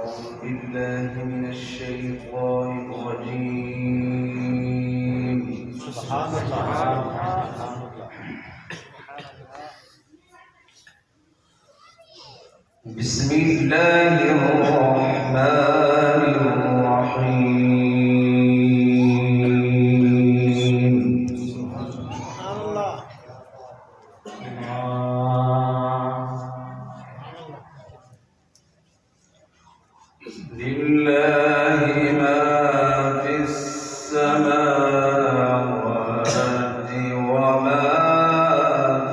بالله من الشيطان الرجيم. سبحان الله. بسم الله الرحمن الرحيم. سبحان الله. لله ما في السماوات وما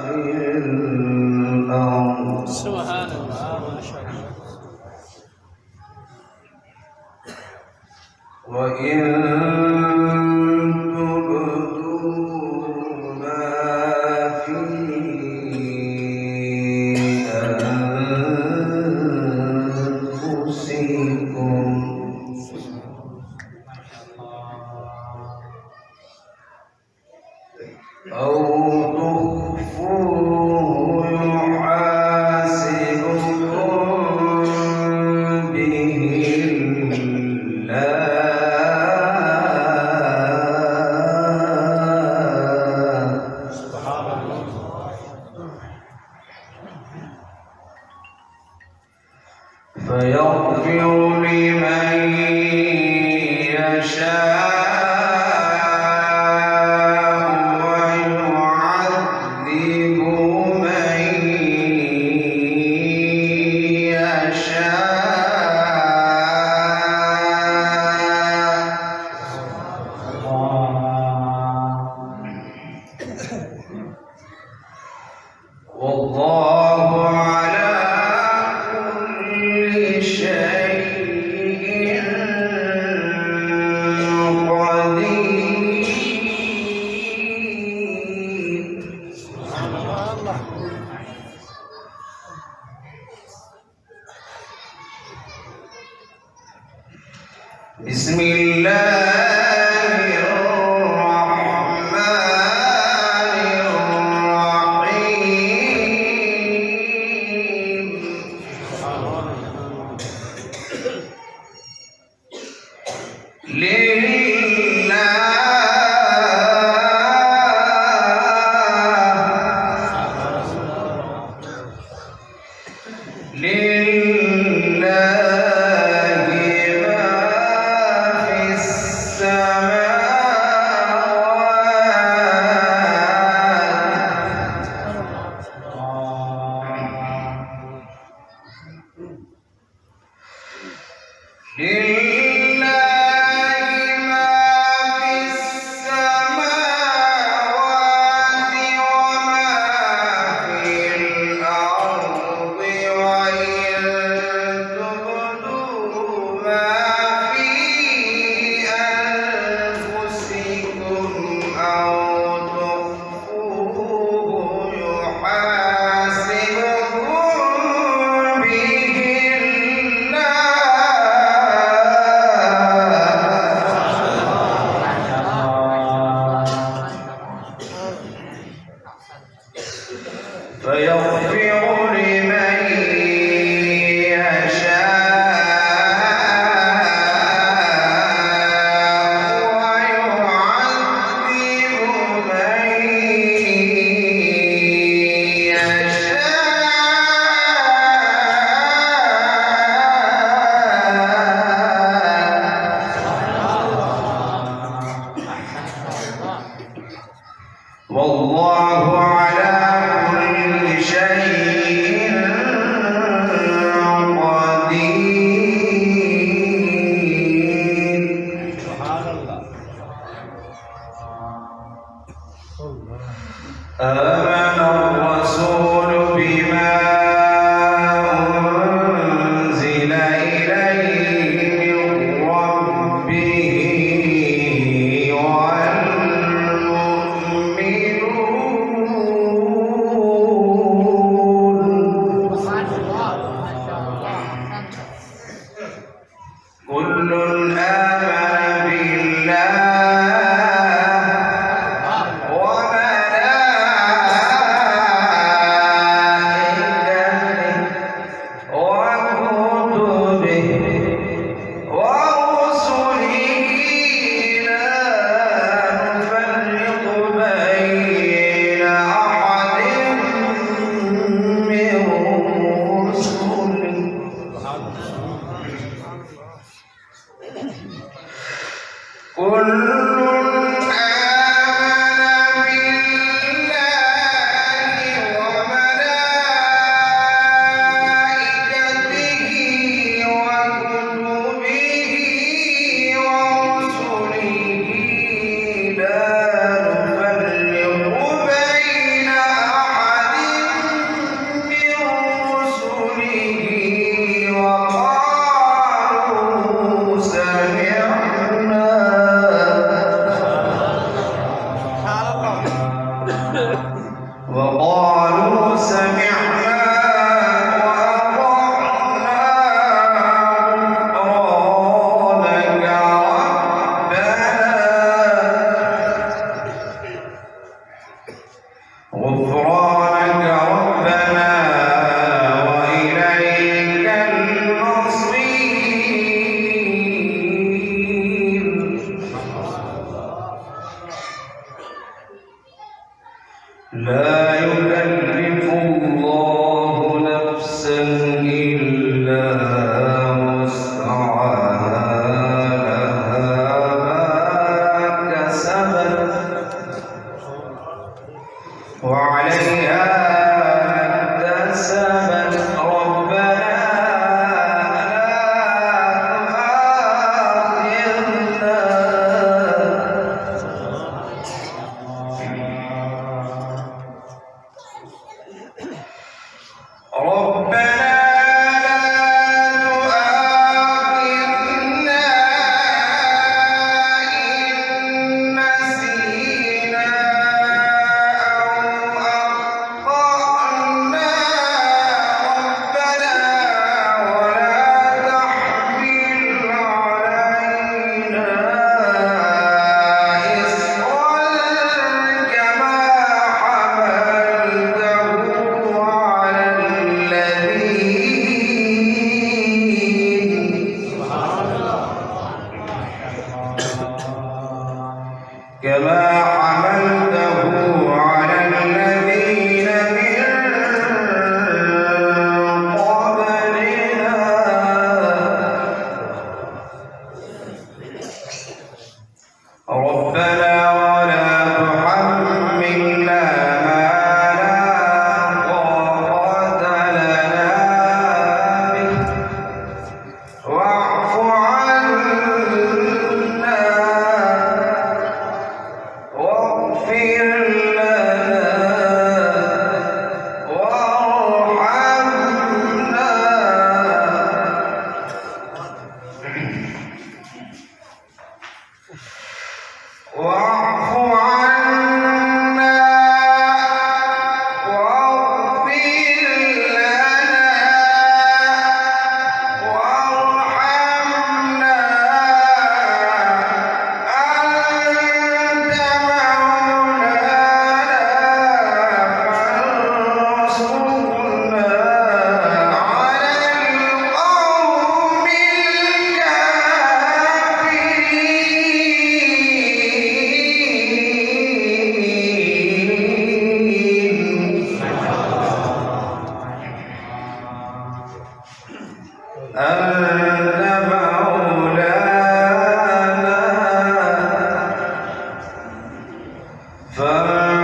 في الأرض. سبحان الله ما شاء الله. وإن تبدوا ما في أنفسكم أو تخفوه يحاسبكم به الله سبحان الله. فيغفر لمن يشاء ويعذب من يشاء والله على كل شيء قدير. سبحان الله. بسم الله الرحمن الرحيم. لله ما في السماوات لله ما في السماوات وما في الأرض وإن تبدوا ما في أنفسكم أو تخفوه يحاسبكم به فيغفر لمن يشاء ويعذب من يشاء والله على كل شيء قدير. سبحان الله. آمن الرسول بما أنزل إليه من ربه والمؤمنون كل آمن بالله وملائكته وكتبه وقالوا سمعنا وأطعنا غفرانك ربنا وإليك المصير. لا يكلف الله نفسا إلا وسعها لها ما كسبت وعليها ما اكتسبت ربنا كما حملته على الذين من قبلنا ربنا ولا تحملنا ما لا طاقة لنا به واعف عنا واغفر لنا وارحمنا واعف عنا واغفر لنا وارحمنا أنت مولانا فانصرنا على القوم الكافرين. أنت مولانا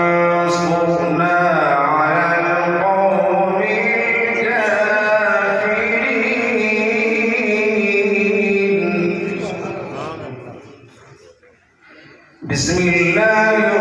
فانصرنا على القوم الكافرين. بسم الله